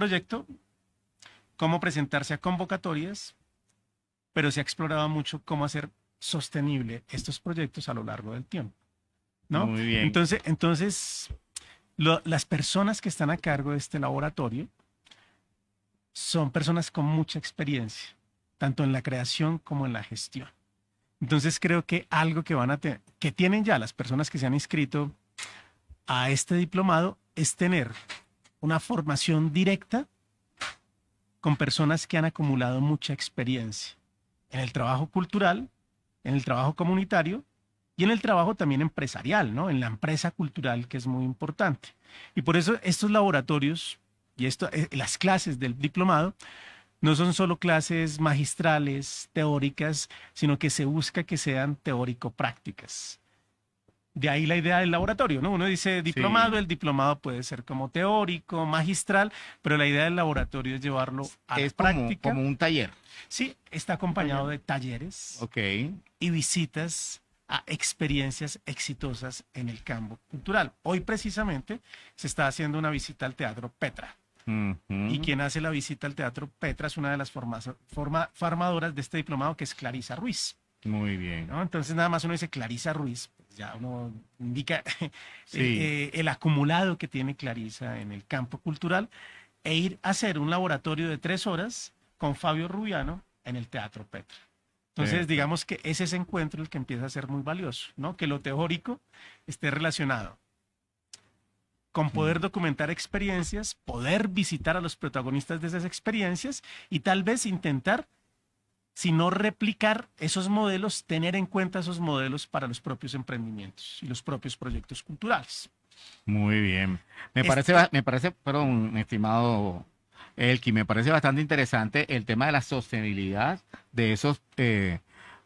proyecto, cómo presentarse a convocatorias, pero se ha explorado mucho cómo hacer sostenible estos proyectos a lo largo del tiempo, ¿no? Muy bien. Entonces las personas que están a cargo de este laboratorio son personas con mucha experiencia, tanto en la creación como en la gestión. Entonces creo que algo que que tienen ya las personas que se han inscrito a este diplomado es tener una formación directa con personas que han acumulado mucha experiencia en el trabajo cultural, en el trabajo comunitario y en el trabajo también empresarial, ¿no? En la empresa cultural, que es muy importante. Y por eso estos laboratorios y las clases del diplomado no son solo clases magistrales, teóricas, sino que se busca que sean teórico-prácticas. De ahí la idea del laboratorio, ¿no? Uno dice diplomado, Sí. el diplomado puede ser como teórico, magistral, pero la idea del laboratorio es llevarlo a la Es como, práctica. como un taller. Sí, está Un taller. acompañado de talleres Ok. y visitas a experiencias exitosas en el campo cultural. Hoy precisamente se está haciendo una visita al Teatro Petra. Y Ujú. quien hace la visita al Teatro Petra es una de las formadoras de este diplomado, que es Clarisa Ruiz, Muy bien. ¿no? Entonces nada más uno dice Clarisa Ruiz, pues ya uno indica Sí. el acumulado que tiene Clarisa en el campo cultural, e ir a hacer un laboratorio de 3 horas con Fabio Rubiano en el Teatro Petra. Entonces, Perfecto. digamos que es ese encuentro el que empieza a ser muy valioso, ¿no? Que lo teórico esté relacionado con poder Mm. documentar experiencias, poder visitar a los protagonistas de esas experiencias y tal vez intentar, si no replicar esos modelos, tener en cuenta esos modelos para los propios emprendimientos y los propios proyectos culturales. Muy bien. Este, Me parece, perdón, mi estimado Elki, me parece bastante interesante el tema de la sostenibilidad de esos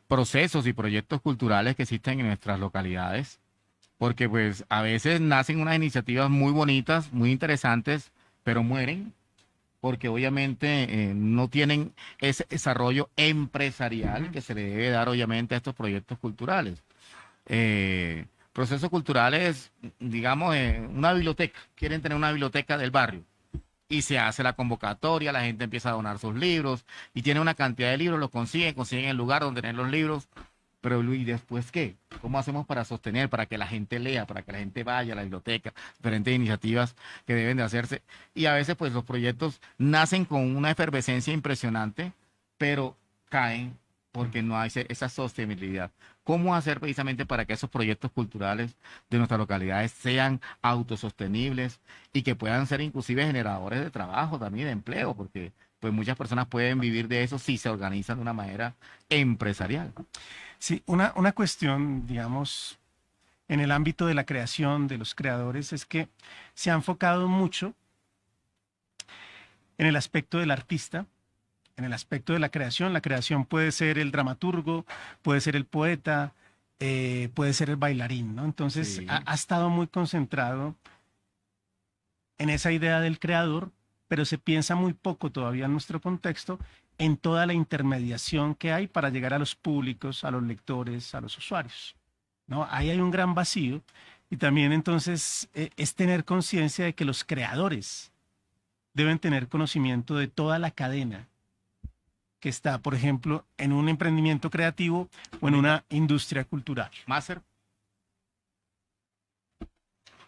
procesos y proyectos culturales que existen en nuestras localidades, porque pues a veces nacen unas iniciativas muy bonitas, muy interesantes, pero mueren porque obviamente no tienen ese desarrollo empresarial Ujú. que se le debe dar obviamente a estos proyectos culturales. Procesos culturales, digamos, una biblioteca, quieren tener una biblioteca del barrio y se hace la convocatoria, la gente empieza a donar sus libros y tiene una cantidad de libros, los consiguen el lugar donde tener los libros, pero Luis, ¿después qué? ¿Cómo hacemos para sostener, para que la gente lea, para que la gente vaya a la biblioteca, diferentes iniciativas que deben de hacerse? Y a veces pues los proyectos nacen con una efervescencia impresionante, pero caen porque no hay esa sostenibilidad. ¿Cómo hacer precisamente para que esos proyectos culturales de nuestras localidades sean autosostenibles y que puedan ser inclusive generadores de trabajo también, de empleo? Porque pues muchas personas pueden vivir de eso si se organizan de una manera empresarial. Sí, una cuestión, digamos, en el ámbito de la creación de los creadores es que se ha enfocado mucho en el aspecto del artista, en el aspecto de la creación. La creación puede ser el dramaturgo, puede ser el poeta, puede ser el bailarín, ¿no? Entonces Sí. ha estado muy concentrado en esa idea del creador, pero se piensa muy poco todavía en nuestro contexto en toda la intermediación que hay para llegar a los públicos, a los lectores, a los usuarios, ¿no? Ahí hay un gran vacío y también entonces es tener conciencia de que los creadores deben tener conocimiento de toda la cadena que está, por ejemplo, en un emprendimiento creativo o en Ahorita, una industria cultural. Máster.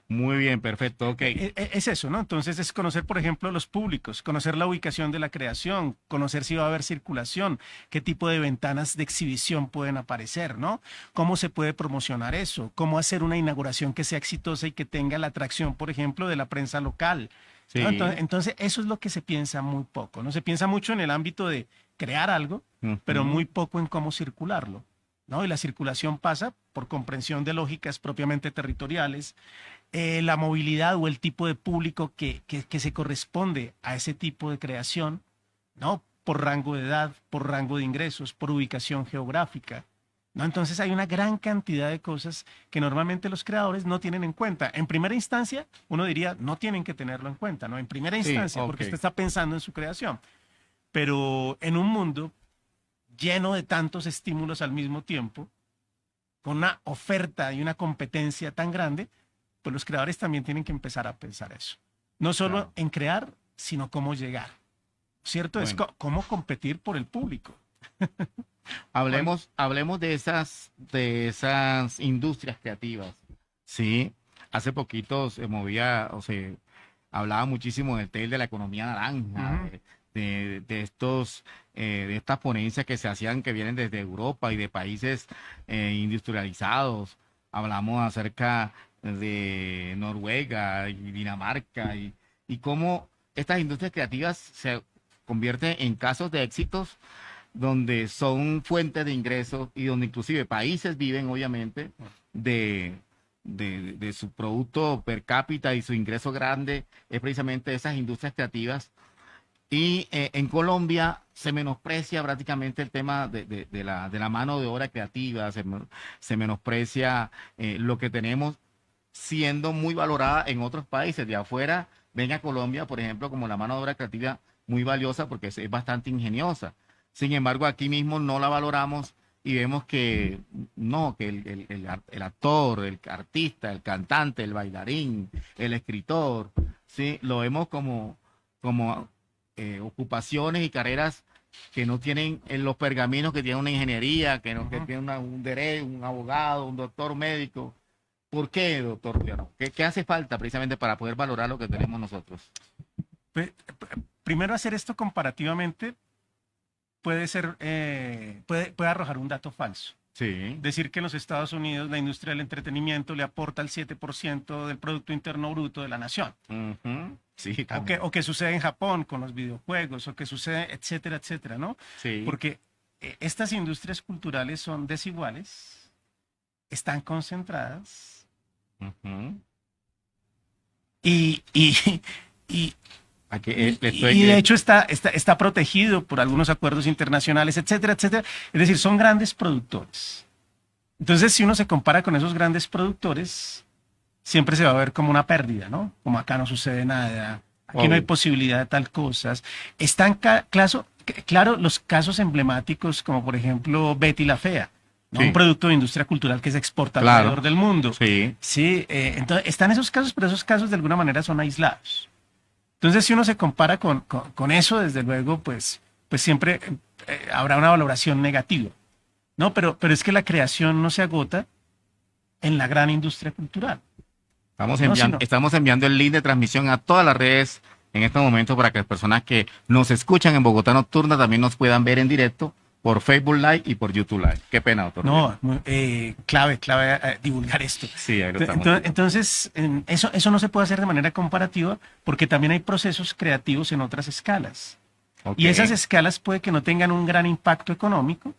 Muy bien, perfecto, ok. Es eso, ¿no? Entonces es conocer, por ejemplo, los públicos, conocer la ubicación de la creación, conocer si va a haber circulación, qué tipo de ventanas de exhibición pueden aparecer, ¿no? Cómo se puede promocionar eso, cómo hacer una inauguración que sea exitosa y que tenga la atracción, por ejemplo, de la prensa local, ¿no? Sí. Entonces eso es lo que se piensa muy poco, ¿no? Se piensa mucho en el ámbito de crear algo, pero Ujú. muy poco en cómo circularlo, ¿no? Y la circulación pasa por comprensión de lógicas propiamente territoriales, la movilidad o el tipo de público que se corresponde a ese tipo de creación, ¿no? Por rango de edad, por rango de ingresos, por ubicación geográfica, ¿no? Entonces hay una gran cantidad de cosas que normalmente los creadores no tienen en cuenta. En primera instancia, uno diría, no tienen que tenerlo en cuenta, ¿no? En primera Sí, instancia, ok. porque usted está pensando en su creación. Pero en un mundo lleno de tantos estímulos al mismo tiempo, con una oferta y una competencia tan grande, pues los creadores también tienen que empezar a pensar eso. No solo Claro. en crear, sino cómo llegar, ¿cierto? Es Bueno, cómo competir por el público. hablemos de esas industrias creativas. Sí, hace poquito se movía, o se hablaba muchísimo del tema de la economía naranja, Ujú. de estas ponencias que se hacían que vienen desde Europa y de países industrializados. Hablamos acerca de Noruega y Dinamarca y cómo estas industrias creativas se convierten en casos de éxitos donde son fuentes de ingresos y donde inclusive países viven obviamente de, de su producto per cápita y su ingreso grande es precisamente esas industrias creativas. Y en Colombia se menosprecia prácticamente el tema de la mano de obra creativa, se menosprecia lo que tenemos siendo muy valorada en otros países de afuera. Ven a Colombia, por ejemplo, como la mano de obra creativa muy valiosa porque es bastante ingeniosa. Sin embargo, aquí mismo no la valoramos y vemos que no, que el actor, el artista, el cantante, el bailarín, el escritor, ¿sí? Lo vemos como ocupaciones y carreras que no tienen en los pergaminos que tiene una ingeniería, que no que Ujú. tiene un derecho, un abogado, un doctor, un médico. ¿Por qué, doctor Leonardo? ¿Qué hace falta precisamente para poder valorar lo que tenemos nosotros? Primero, hacer esto comparativamente puede ser, puede arrojar un dato falso. Sí. Decir que en los Estados Unidos la industria del entretenimiento le aporta el 7% del Producto Interno Bruto de la nación. Ujú. Sí, O también. que sucede en Japón con los videojuegos, o que sucede, etcétera, etcétera, ¿no? Sí. Porque estas industrias culturales son desiguales, están concentradas Ujú. y, y, y, Aquí, y de hecho está protegido por algunos acuerdos internacionales, etcétera, etcétera. Es decir, son grandes productores. Entonces, si uno se compara con esos grandes productores, siempre se va a ver como una pérdida, ¿no? Como acá no sucede nada, aquí no hay obvio. posibilidad de tal cosas. Están claro los casos emblemáticos, como por ejemplo Betty la Fea, ¿no? Un Sí, producto de industria cultural que se exporta claro. alrededor del mundo. Sí. Sí, entonces están esos casos, pero esos casos de alguna manera son aislados. Entonces, si uno se compara con eso, desde luego, pues siempre habrá una valoración negativa, ¿no? Pero es que la creación no se agota en la gran industria cultural, ¿no? Sino, Estamos enviando el link de transmisión a todas las redes en este momento para que las personas que nos escuchan en Bogotá Nocturna también nos puedan ver en directo por Facebook Live y por YouTube Live. Qué pena, doctor Rivera. no, clave divulgar esto. Sí, ahí lo estamos viendo. Entonces, eso no se puede hacer de manera comparativa porque también hay procesos creativos en otras escalas. Ok. Y esas escalas puede que no tengan un gran impacto económico,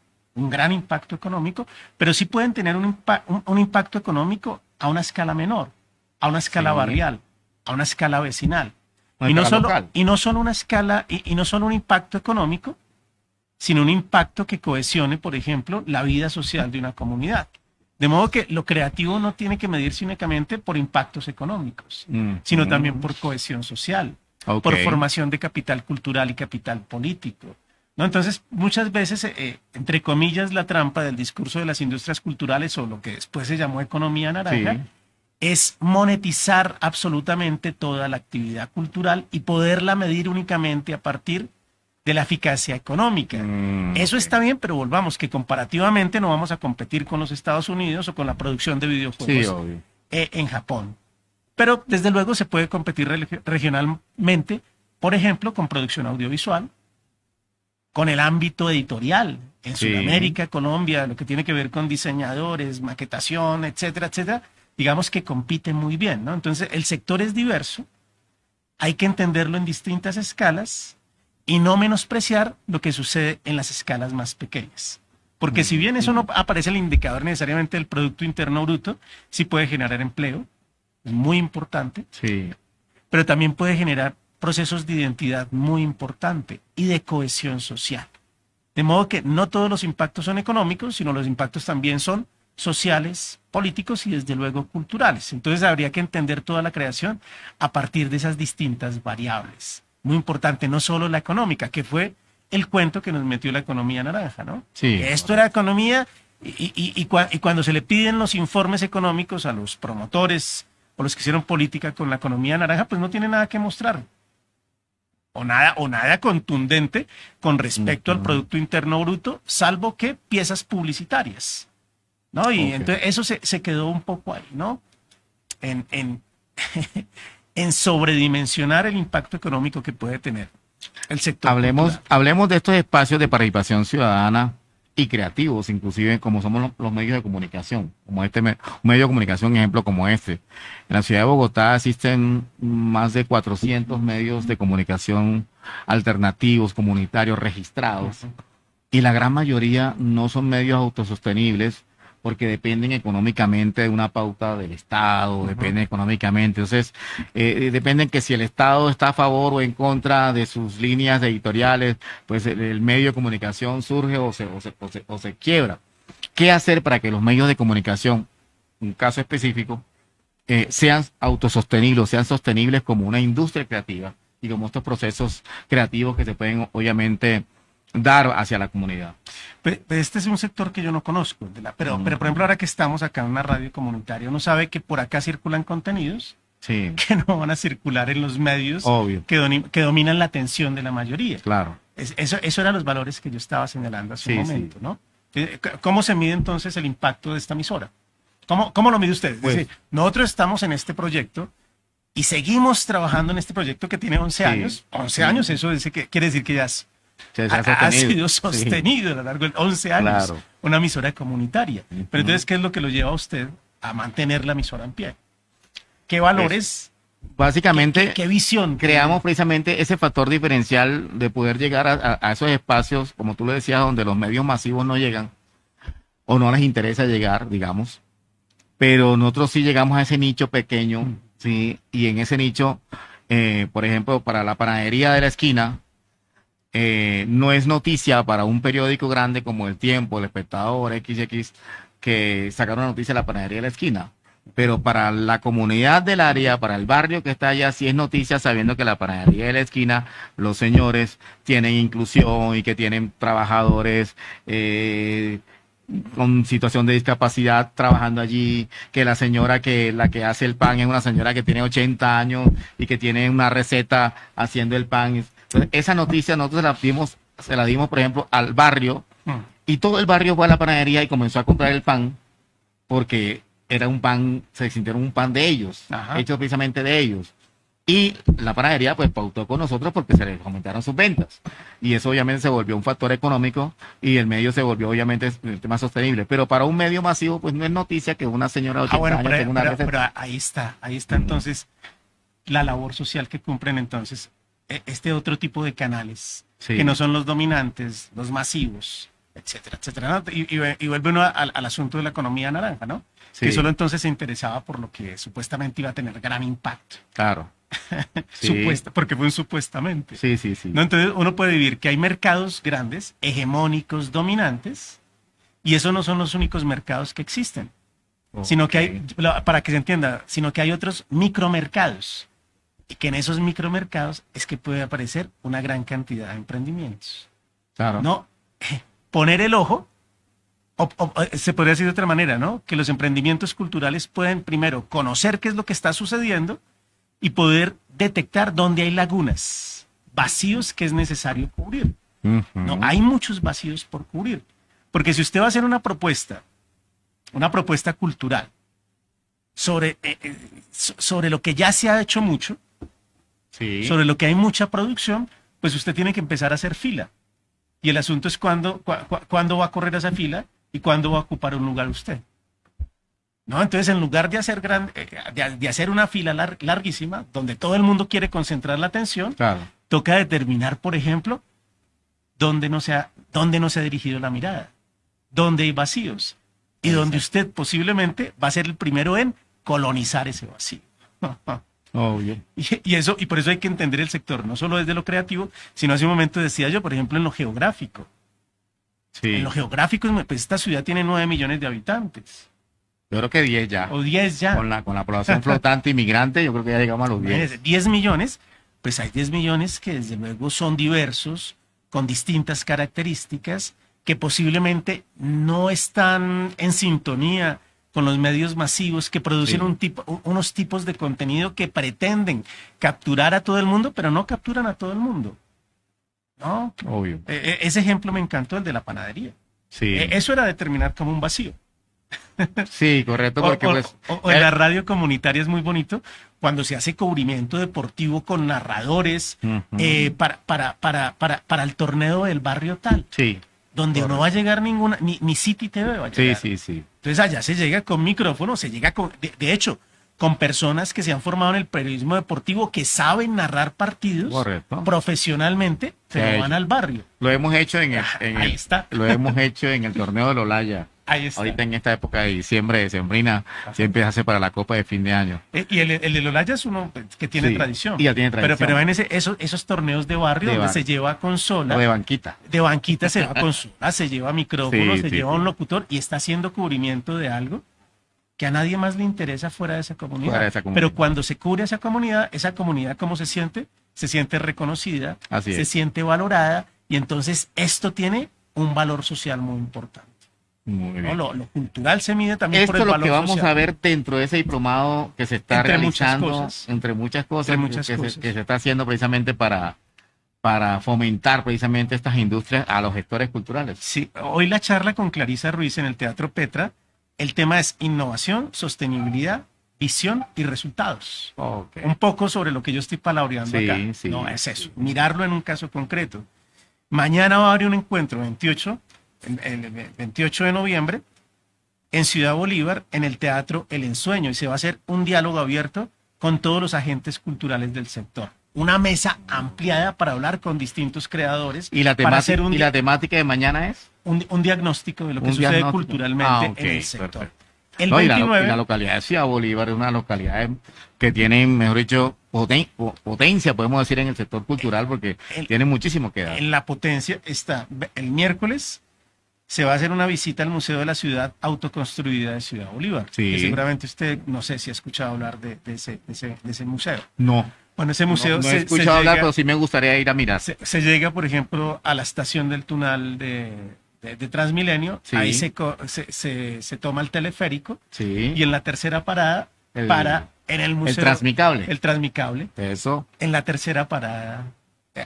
pero sí pueden tener un impacto económico a una escala menor, a una escala Sí. barrial, a una escala vecinal. Una escala local. Y no solo una escala, y no solo un impacto económico, sino un impacto que cohesione, por ejemplo, la vida social de una comunidad. De modo que lo creativo no tiene que medirse únicamente por impactos económicos, sino también Ujú. por cohesión social, Ok. por formación de capital cultural y capital político. ¿No? Entonces, muchas veces, entre comillas, la trampa del discurso de las industrias culturales o lo que después se llamó economía naranja Sí. es monetizar absolutamente toda la actividad cultural y poderla medir únicamente a partir de la eficacia económica. Eso Ok. está bien, pero volvamos, que comparativamente no vamos a competir con los Estados Unidos o con la producción de Sí, videojuegos obvio. en Japón. Pero desde luego se puede competir regionalmente, por ejemplo, con producción audiovisual, con el ámbito editorial. En Sí. Sudamérica, Colombia, lo que tiene que ver con diseñadores, maquetación, etcétera, etcétera, digamos que compite muy bien, ¿no? Entonces, el sector es diverso, hay que entenderlo en distintas escalas y no menospreciar lo que sucede en las escalas más pequeñas. Porque si bien eso no Ujú. aparece el indicador necesariamente del Producto Interno Bruto, sí puede generar empleo, es muy importante, Sí. pero también puede generar procesos de identidad muy importante y de cohesión social. De modo que no todos los impactos son económicos, sino los impactos también son sociales, políticos y desde luego culturales. Entonces habría que entender toda la creación a partir de esas distintas variables. Muy importante, no solo la económica, que fue el cuento que nos metió la economía naranja, ¿no? Sí, Que esto era correcto. economía y cuando se le piden los informes económicos a los promotores o los que hicieron política con la economía naranja, pues no tiene nada que mostrar. o nada contundente con respecto al Ujú. Producto Interno Bruto, salvo que piezas publicitarias, ¿no? Y Ok. entonces eso se quedó un poco ahí, ¿no? En en sobredimensionar el impacto económico que puede tener el sector Hablemos, cultural. hablemos de estos espacios de participación ciudadana y creativos, inclusive como somos los medios de comunicación, como un medio de comunicación, ejemplo como este. En la ciudad de Bogotá existen más de 400 medios de comunicación alternativos, comunitarios, registrados, y la gran mayoría no son medios autosostenibles porque dependen económicamente de una pauta del Estado, dependen económicamente. Entonces, dependen que si el Estado está a favor o en contra de sus líneas editoriales, pues el medio de comunicación surge o se quiebra. ¿Qué hacer para que los medios de comunicación, un caso específico, sean autosostenibles, sean sostenibles como una industria creativa y como estos procesos creativos que se pueden obviamente dar hacia la comunidad? Este es un sector que yo no conozco, pero por ejemplo, ahora que estamos acá en una radio comunitaria, uno sabe que por acá circulan contenidos Sí, que no van a circular en los medios obvio, que dominan la atención de la mayoría. claro. Eso eran los valores que yo estaba señalando hace un Sí, sí. momento, ¿no? ¿Cómo se mide entonces el impacto de esta emisora? ¿Cómo lo mide usted? Es Pues, decir, nosotros estamos en este proyecto y seguimos trabajando en este proyecto que tiene 11 Sí. años. 11 años, eso quiere decir que ya se ha ha sido Sí, sostenido a lo largo de 11 años, claro. una emisora comunitaria. Ujú. Pero entonces, ¿qué es lo que lo lleva a usted a mantener la emisora en pie? ¿Qué valores, Básicamente, qué visión? creamos precisamente ese factor diferencial de poder llegar a esos espacios, como tú lo decías, donde los medios masivos no llegan o no les interesa llegar, digamos, pero nosotros sí llegamos a ese nicho pequeño, sí, y en ese nicho, por ejemplo, para la panadería de la esquina, no es noticia para un periódico grande como El Tiempo, El Espectador, XX, que sacaron una noticia de la panadería de la esquina. Pero para la comunidad del área, para el barrio que está allá, sí es noticia sabiendo que la panadería de la esquina, los señores tienen inclusión y que tienen trabajadores con situación de discapacidad trabajando allí, que la señora la que hace el pan es una señora que tiene 80 años y que tiene una receta haciendo el pan. Entonces, esa noticia nosotros se la dimos, por ejemplo, al barrio, Mm. y todo el barrio fue a la panadería y comenzó a comprar el pan porque era un pan, se sintieron un pan de ellos, Ajá. hecho precisamente de ellos. Y la panadería pues pautó con nosotros porque se les aumentaron sus ventas. Y eso obviamente se volvió un factor económico y el medio se volvió obviamente más sostenible. Pero para un medio masivo pues no es noticia que una señora de 80 Bueno, años tenga una receta. pero ahí está entonces la labor social que cumplen entonces este otro tipo de canales, Sí. que no son los dominantes, los masivos, etcétera, etcétera, ¿no? Y vuelve uno al asunto de la economía naranja, ¿no? Sí. Que solo entonces se interesaba por lo que supuestamente iba a tener gran impacto. Claro. Sí. Porque fue un supuestamente. Sí, sí, sí. ¿No? Entonces uno puede vivir que hay mercados grandes, hegemónicos, dominantes, y esos no son los únicos mercados que existen, sino que hay, para que se entienda, sino que hay otros micromercados, y que en esos micromercados es que puede aparecer una gran cantidad de emprendimientos. Claro. No, poner el ojo, se podría decir de otra manera, ¿no? Que los emprendimientos culturales pueden primero conocer qué es lo que está sucediendo y poder detectar dónde hay lagunas, vacíos que es necesario cubrir. Ujú. No, hay muchos vacíos por cubrir. Porque si usted va a hacer una propuesta cultural sobre lo que ya se ha hecho mucho, Sí. sobre lo que hay mucha producción, pues usted tiene que empezar a hacer fila. Y el asunto es cuándo va a correr esa fila y cuándo va a ocupar un lugar usted. ¿No? Entonces, en lugar de hacer, de hacer una fila larguísima, donde todo el mundo quiere concentrar la atención, Claro. toca determinar, por ejemplo, dónde no se ha dirigido la mirada, dónde hay vacíos y donde usted posiblemente va a ser el primero en colonizar ese vacío. Obvio. Y por eso hay que entender el sector, no solo desde lo creativo, sino hace un momento decía yo, por ejemplo, en lo geográfico. Sí. En lo geográfico, pues esta ciudad tiene 9 millones de habitantes, Yo creo que 10 ya. o 10 ya. Con la población flotante inmigrante, yo creo que ya llegamos a los 10. Imagínense, 10 millones, pues hay 10 millones que desde luego son diversos, con distintas características, que posiblemente no están en sintonía con los medios masivos que producen Sí. unos tipos de contenido que pretenden capturar a todo el mundo, pero no capturan a todo el mundo. ¿No? Obvio. Ese ejemplo me encantó, el de la panadería. Sí. Eso era determinar como un vacío. Sí, correcto, O, porque o- pues o en la radio comunitaria es muy bonito cuando se hace cubrimiento deportivo con narradores ujú, para el torneo del barrio tal, sí, donde no va a correcto. llegar ninguna, ni City TV va a Sí, llegar. sí, sí. Entonces allá se llega con micrófono, se llega con, de hecho, con personas que se han formado en el periodismo deportivo que saben narrar partidos Correcto. profesionalmente, Se ha pero van hecho. al barrio. Lo hemos hecho Ahí está, lo hemos hecho en el torneo de Olaya. ahí está. Ahorita en esta época de diciembre, decembrina, siempre se hace para la Copa de fin de año. Y el de Lolaya es uno pues, que tiene Sí, tradición. y ya tiene tradición. Pero en esos torneos de barrio De donde barrio. se lleva consola, O de banquita. de banquita se lleva consola, se lleva micrófono, Sí, se sí, lleva sí. un locutor y está haciendo cubrimiento de algo que a nadie más le interesa fuera de esa comunidad. Fuera de esa comunidad. Pero cuando se cubre esa comunidad, ¿cómo se siente? Se siente reconocida, Así se es. siente valorada y entonces esto tiene un valor social muy importante. Muy ¿No? bien. Lo cultural se mide también por Esto el es lo valor que vamos social. a ver dentro de ese diplomado que se está Entre muchas realizando, cosas. entre muchas cosas, Entre muchas que cosas. que se está haciendo precisamente para fomentar precisamente estas industrias a los gestores culturales. Sí, hoy la charla con Clarisa Ruiz en el Teatro Petra, el tema es innovación, sostenibilidad, visión y resultados. Ok. Un poco sobre lo que yo estoy palabreando Sí, acá. sí. No es eso, mirarlo en un caso concreto. Mañana va a haber un encuentro, 28, el 28 de noviembre, en Ciudad Bolívar, en el Teatro El Ensueño, y se va a hacer un diálogo abierto con todos los agentes culturales del sector. Una mesa ampliada para hablar con distintos creadores, ¿Y la, para hacer y la temática de mañana es? un diagnóstico de lo que Un sucede diagnóstico. culturalmente Ah, ok, en el sector. perfecto. El No, y 29, la localidad de Ciudad Bolívar es una localidad que tiene, mejor dicho, potencia, podemos decir, en el sector cultural, porque en, tiene muchísimo que dar. en la potencia está el miércoles. Se va a hacer una visita al Museo de la Ciudad Autoconstruida de Ciudad Bolívar. Sí. Que seguramente usted, no sé si ha escuchado hablar de ese museo. No, Bueno, ese museo no he escuchado hablar, pero sí me gustaría ir a mirar. se llega, por ejemplo, a la estación del Tunal de Transmilenio. Sí. Ahí se toma el teleférico Sí. y en la tercera parada El- para en el museo. El Transmicable. El Transmicable. Eso, En la tercera parada,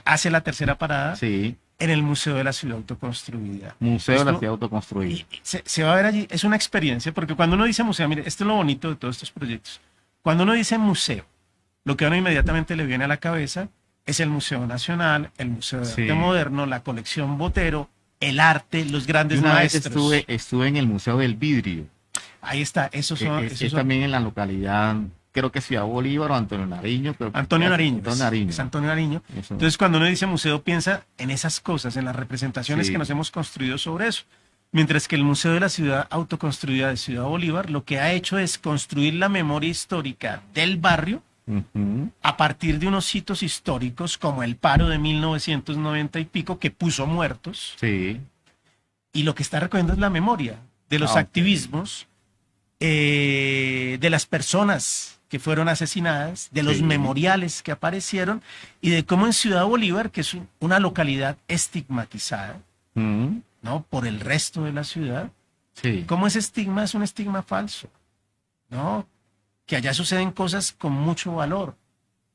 hace la tercera parada sí. en el Museo de la Ciudad Autoconstruida. Museo de la Esto- Ciudad Autoconstruida. Y se va a ver allí, es una experiencia, porque cuando uno dice museo, mire, esto es lo bonito de todos estos proyectos. Cuando uno dice museo, lo que a uno inmediatamente le viene a la cabeza es el Museo Nacional, el Museo de Sí. Arte Moderno, la colección Botero, el arte, los Y grandes una vez maestros. estuve en el Museo del Vidrio, Ahí está, esos que son, es esos son también en la localidad, creo que Ciudad Bolívar o Antonio Nariño. Antonio Nariño. Antonio Nariño. Es Antonio Nariño. Eso. Entonces, cuando uno dice museo, piensa en esas cosas, en las representaciones Sí. que nos hemos construido sobre eso. Mientras que el Museo de la Ciudad Autoconstruida de Ciudad Bolívar lo que ha hecho es construir la memoria histórica del barrio Ujú. a partir de unos hitos históricos como el paro de 1990 y pico que puso muertos, Sí. y lo que está recogiendo es la memoria de los Ah, ok. activismos, de las personas que fueron asesinadas, de los Sí. memoriales que aparecieron y de cómo en Ciudad Bolívar, que es una localidad estigmatizada, Ujú. ¿no? Por el resto de la ciudad, Sí. cómo ese estigma es un estigma falso, ¿no? Que allá suceden cosas con mucho valor,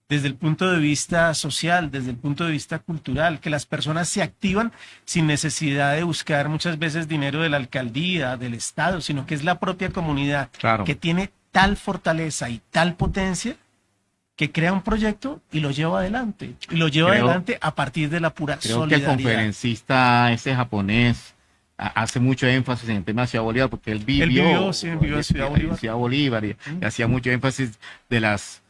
desde el punto de vista social, desde el punto de vista cultural, que las personas se activan sin necesidad de buscar muchas veces dinero de la alcaldía, del Estado, sino que es la propia comunidad Claro. que tiene tal fortaleza y tal potencia que crea un proyecto y lo lleva adelante. Y lo lleva Creo- adelante a partir de la pura Creo que el solidaridad. conferencista ese japonés hace mucho énfasis en el tema de Ciudad Bolívar porque él vivió, vivió en Ciudad Bolívar. Ciudad Bolívar y hacía mucho énfasis de las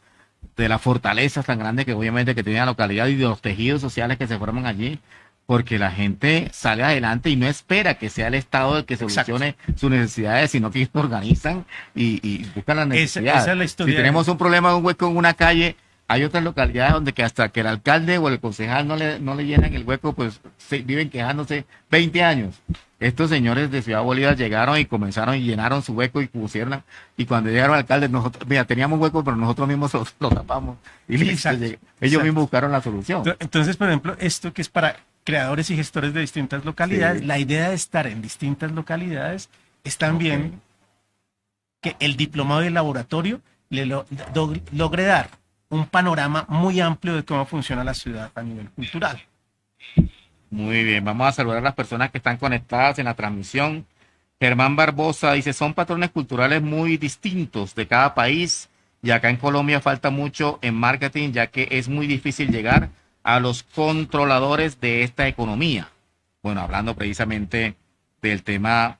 fortalezas tan grandes que obviamente que tiene la localidad y de los tejidos sociales que se forman allí, porque la gente sale adelante y no espera que sea el Estado el que solucione sus necesidades, sino que ellos organizan y buscan las necesidades. esa es la historia. Si tenemos un problema de un hueco en una calle, hay otras localidades donde que hasta que el alcalde o el concejal no le llenan el hueco, pues viven quejándose 20 años. Estos señores de Ciudad Bolívar llegaron y comenzaron y llenaron su hueco y pusieron, y cuando llegaron al alcalde, nosotros, mira, teníamos hueco, pero nosotros mismos lo tapamos. Y listo, Exacto, ellos exacto. mismos buscaron la solución. Entonces, por ejemplo, esto que es para creadores y gestores de distintas localidades, Sí. la idea de estar en distintas localidades es también Ok. que el diplomado y el laboratorio logre dar un panorama muy amplio de cómo funciona la ciudad a nivel cultural. Muy bien, vamos a saludar a las personas que están conectadas en la transmisión. Germán Barbosa dice, son patrones culturales muy distintos de cada país y acá en Colombia falta mucho en marketing, ya que es muy difícil llegar a los controladores de esta economía. Bueno, hablando precisamente del tema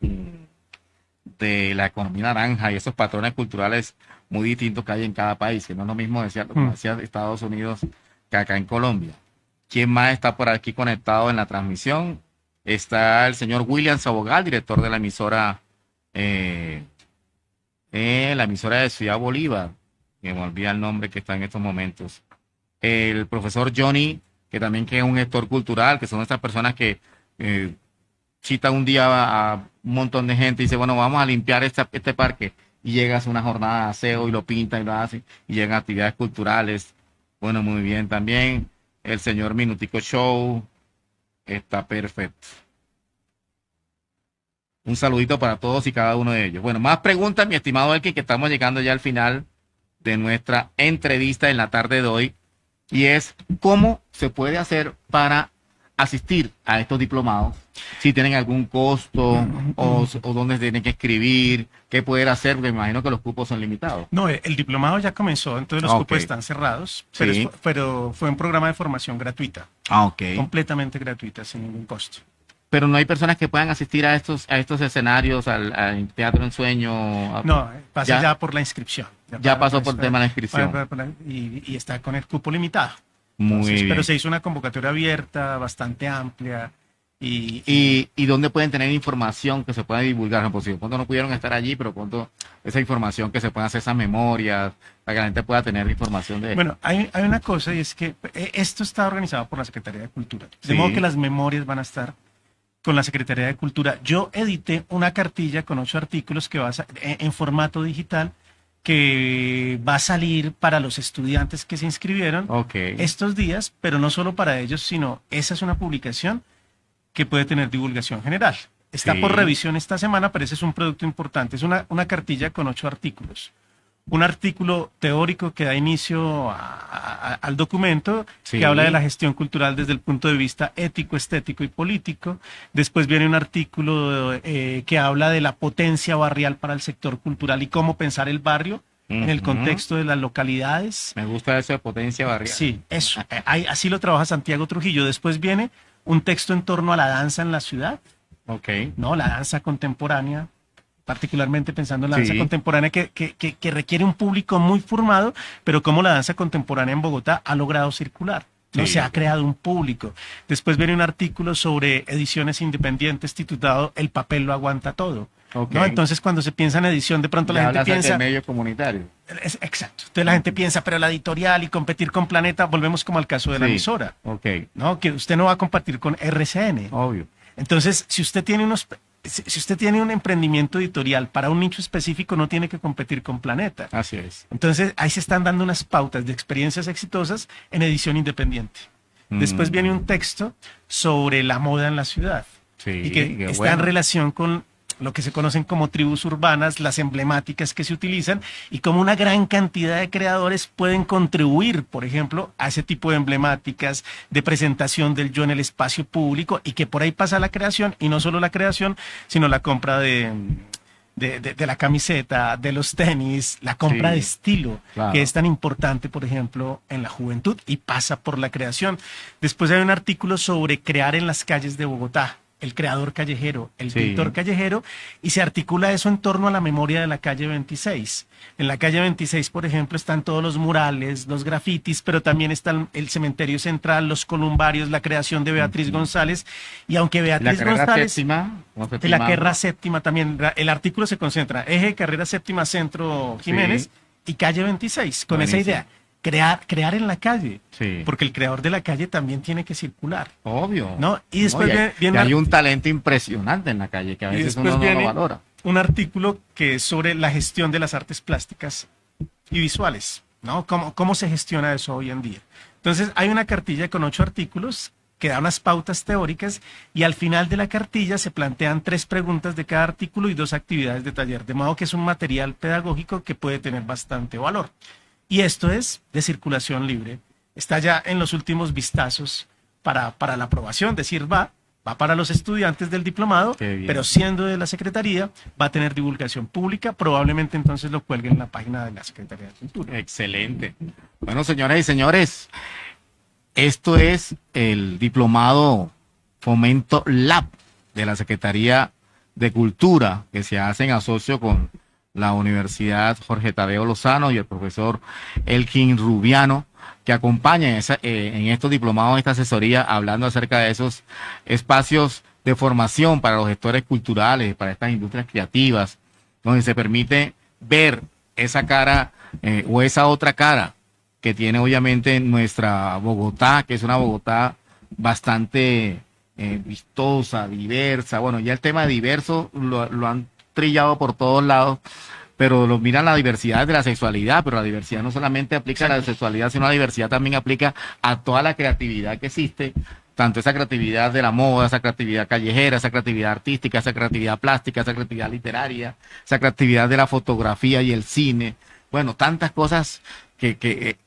de la economía naranja y esos patrones culturales muy distintos que hay en cada país, que no es lo mismo decía, como decía Estados Unidos que acá en Colombia. ¿Quién más está por aquí conectado en la transmisión? Está el señor William Sabogal, director de la emisora de Ciudad Bolívar, que me olvida el nombre que está en estos momentos. El profesor Johnny, que también que es un gestor cultural, que son estas personas que cita un día a un montón de gente y dice, bueno, vamos a limpiar este parque, y llegas a una jornada de aseo y lo pintan y lo hacen, y llegan actividades culturales. Bueno, muy bien. También el señor Minutico Show está perfecto. Un saludito para todos y cada uno de ellos. Bueno, más preguntas, mi estimado Elkin, que estamos llegando ya al final de nuestra entrevista en la tarde de hoy, y es ¿cómo se puede hacer para asistir a estos diplomados? Si tienen algún costo o dónde tienen que escribir, qué poder hacer, porque me imagino que los cupos son limitados. No, el diplomado ya comenzó, entonces los cupos están cerrados, pero, Sí. pero fue un programa de formación gratuita, Ok. completamente gratuita, sin ningún costo. Pero no hay personas que puedan asistir a estos escenarios, al Teatro en Sueño. No, pasa ¿Ya? ya por la inscripción. Ya pasó por el tema de la inscripción. Y está con el cupo limitado. Muy Entonces, bien. pero se hizo una convocatoria abierta, bastante amplia. Y dónde pueden tener información que se pueda divulgar? Por si de pronto no pudieron estar allí, pero pronto esa información que se puedan hacer esas memorias, para que la gente pueda tener información de bueno, hay una cosa, y es que esto está organizado por la Secretaría de Cultura. De Sí. modo que las memorias van a estar con la Secretaría de Cultura. Yo edité una cartilla con 8 artículos que en formato digital, que va a salir para los estudiantes que se inscribieron estos días, pero no solo para ellos, sino esa es una publicación que puede tener divulgación general. Está Sí. por revisión esta semana, pero ese es un producto importante. Es una cartilla con 8 artículos. Un artículo teórico que da inicio al documento, Sí. que habla de la gestión cultural desde el punto de vista ético, estético y político. Después viene un artículo que habla de la potencia barrial para el sector cultural y cómo pensar el barrio en el contexto de las localidades. Me gusta eso de potencia barrial. Sí, eso. Así lo trabaja Santiago Trujillo. Después viene un texto en torno a la danza en la ciudad, Ok. ¿no? La danza contemporánea, particularmente pensando en la Sí. danza contemporánea que requiere un público muy formado, pero cómo la danza contemporánea en Bogotá ha logrado circular. No Sí. se ha creado un público. Después viene un artículo sobre ediciones independientes titulado El papel lo aguanta todo. Ok. ¿No? Entonces, cuando se piensa en edición, de pronto la gente piensa... del medio comunitario. Exacto. Entonces la gente piensa, pero la editorial y competir con Planeta, volvemos como al caso de la Sí. emisora, Ok. ¿no? Que usted no va a compartir con RCN. Obvio. Entonces, si usted tiene un emprendimiento editorial para un nicho específico, no tiene que competir con Planeta. Así es. Entonces, ahí se están dando unas pautas de experiencias exitosas en edición independiente. Después viene un texto sobre la moda en la ciudad, Sí, y que qué está bueno. en relación con lo que se conocen como tribus urbanas, las emblemáticas que se utilizan y cómo una gran cantidad de creadores pueden contribuir, por ejemplo, a ese tipo de emblemáticas, de presentación del yo en el espacio público, y que por ahí pasa la creación, y no solo la creación, sino la compra de la camiseta, de los tenis, la compra Sí, de estilo, claro. que es tan importante, por ejemplo, en la juventud, y pasa por la creación. Después hay un artículo sobre crear en las calles de Bogotá, el creador callejero, el Sí. pintor callejero, y se articula eso en torno a la memoria de la calle 26. En la calle 26, por ejemplo, están todos los murales, los grafitis, pero también está el cementerio central, los columbarios, la creación de Beatriz González, y aunque La Beatriz carrera González... séptima. ¿cómo se De la llama? carrera séptima también, el artículo se concentra, eje de carrera séptima Centro Jiménez y calle 26, con esa Buenísimo. idea, crear en la calle, Sí. porque el creador de la calle también tiene que circular, Obvio. ¿no? Y después viene y hay un talento impresionante en la calle que a y veces después uno no lo viene valora. un artículo que es sobre la gestión de las artes plásticas y visuales, ¿no? ¿Cómo se gestiona eso hoy en día? Entonces, hay una cartilla con 8 artículos que da unas pautas teóricas y al final de la cartilla se plantean 3 preguntas de cada artículo y 2 actividades de taller, de modo que es un material pedagógico que puede tener bastante valor. Y esto es de circulación libre. Está ya en los últimos vistazos para la aprobación, es decir, va para los estudiantes del diplomado, pero siendo de la Secretaría, va a tener divulgación pública, probablemente entonces lo cuelguen en la página de la Secretaría de Cultura. Excelente. Bueno, señoras y señores, esto es el diplomado Fomento Lab de la Secretaría de Cultura, que se hace en asocio con la Universidad Jorge Tadeo Lozano y el profesor Elkin Rubiano, que acompaña en estos diplomados, esta asesoría, hablando acerca de esos espacios de formación para los gestores culturales, para estas industrias creativas, donde se permite ver esa cara o esa otra cara que tiene obviamente nuestra Bogotá, que es una Bogotá bastante vistosa, diversa. Bueno, ya el tema diverso lo han trillado por todos lados, pero lo miran la diversidad de la sexualidad, pero la diversidad no solamente aplica a la sexualidad, sino la diversidad también aplica a toda la creatividad que existe, tanto esa creatividad de la moda, esa creatividad callejera, esa creatividad artística, esa creatividad plástica, esa creatividad literaria, esa creatividad de la fotografía y el cine. Bueno, tantas cosas que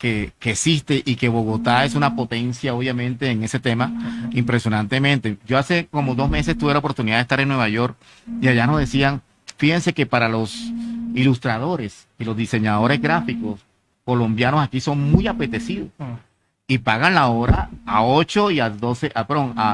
existe y que Bogotá es una potencia, obviamente, en ese tema, impresionantemente. Yo hace como 2 meses tuve la oportunidad de estar en Nueva York y allá nos decían, fíjense que para los ilustradores y los diseñadores gráficos colombianos aquí son muy apetecidos y pagan la hora a 8 y a 12,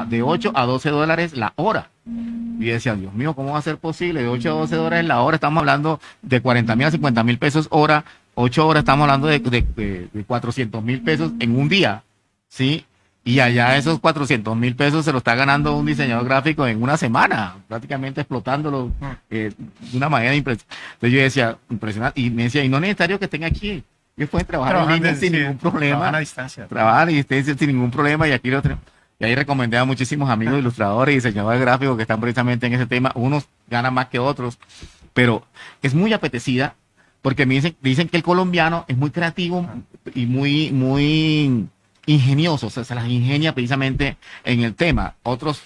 de 8 a 12 dólares la hora. Y decía, Dios mío, ¿cómo va a ser posible? De 8 a 12 dólares la hora, estamos hablando de 40.000 a 50.000 pesos hora, 8 horas, estamos hablando de 400.000 pesos en un día, ¿sí? Y allá esos 400.000 pesos se lo está ganando un diseñador gráfico en una semana, prácticamente explotándolo de una manera impresionante. Entonces yo decía, impresionante, y me decía, y no es necesario que estén aquí, ellos pueden trabajar en línea sin ningún problema. Trabajan a distancia. Trabajan a distancia sin ningún problema y aquí lo tenemos. Y ahí recomendé a muchísimos amigos ilustradores y diseñadores gráficos que están precisamente en ese tema. Unos ganan más que otros, pero es muy apetecida porque me dicen que el colombiano es muy creativo y muy ingenioso, o sea, se las ingenia precisamente en el tema. Otras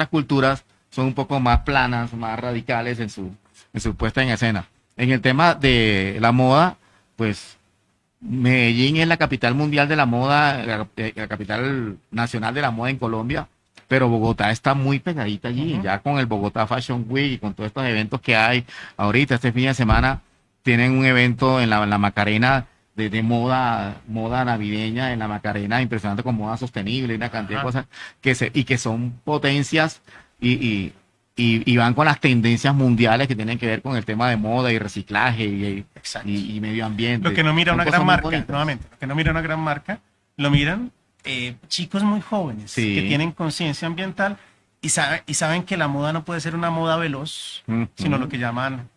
culturas son un poco más planas, más radicales en su puesta en escena. En el tema de la moda, pues Medellín es la capital mundial de la moda, la capital nacional de la moda en Colombia, pero Bogotá está muy pegadita allí, ya con el Bogotá Fashion Week y con todos estos eventos que hay ahorita. Este fin de semana tienen un evento en la Macarena de moda navideña en la Macarena, impresionante, con moda sostenible y una cantidad de cosas que son potencias y van con las tendencias mundiales que tienen que ver con el tema de moda y reciclaje y medio ambiente. Lo que no mira una gran marca, nuevamente, lo que no mira una gran marca, lo miran chicos muy jóvenes que tienen conciencia ambiental y saben que la moda no puede ser una moda veloz, sino lo que llaman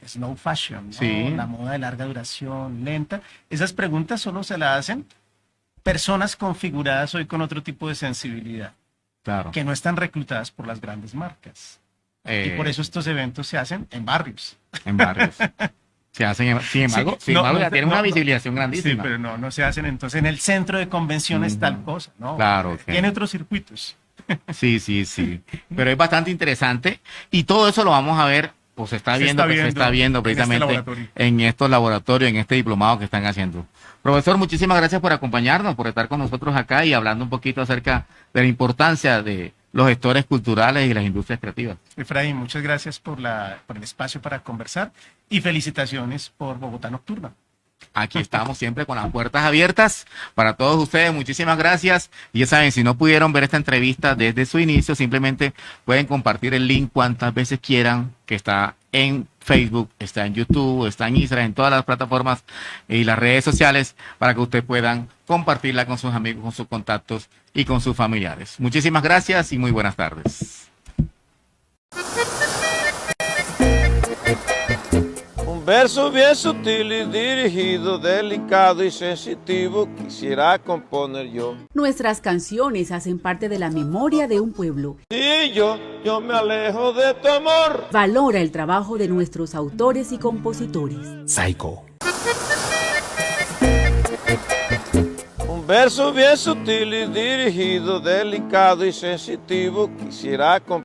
slow fashion, ¿no? La moda de larga duración, lenta. Esas preguntas solo se las hacen personas configuradas hoy con otro tipo de sensibilidad, que no están reclutadas por las grandes marcas. Y por eso estos eventos se hacen en barrios. En barrios. Se hacen, sin embargo, ya tienen una visibilización grandísima. Sí, pero no se hacen entonces en el centro de convenciones tal cosa, ¿no? Claro. Tiene otros circuitos. Sí. Pero es bastante interesante y todo eso lo vamos a ver, pues se está viendo precisamente en estos laboratorios, en este diplomado que están haciendo. Profesor, muchísimas gracias por acompañarnos, por estar con nosotros acá y hablando un poquito acerca de la importancia de los gestores culturales y las industrias creativas. Efraín, muchas gracias por el espacio para conversar y felicitaciones por Bogotá Nocturna. Aquí estamos siempre con las puertas abiertas para todos ustedes. Muchísimas gracias. Y ya saben, si no pudieron ver esta entrevista desde su inicio, simplemente pueden compartir el link cuantas veces quieran, que está en Facebook, está en YouTube, está en Instagram, en todas las plataformas y las redes sociales, para que ustedes puedan compartirla con sus amigos, con sus contactos y con sus familiares. Muchísimas gracias y muy buenas tardes. Verso bien sutil y dirigido, delicado y sensitivo, quisiera componer yo. Nuestras canciones hacen parte de la memoria de un pueblo. Y yo me alejo de tu amor. Valora el trabajo de nuestros autores y compositores. Psycho. Verso bien sutil y dirigido, delicado y sensitivo, quisiera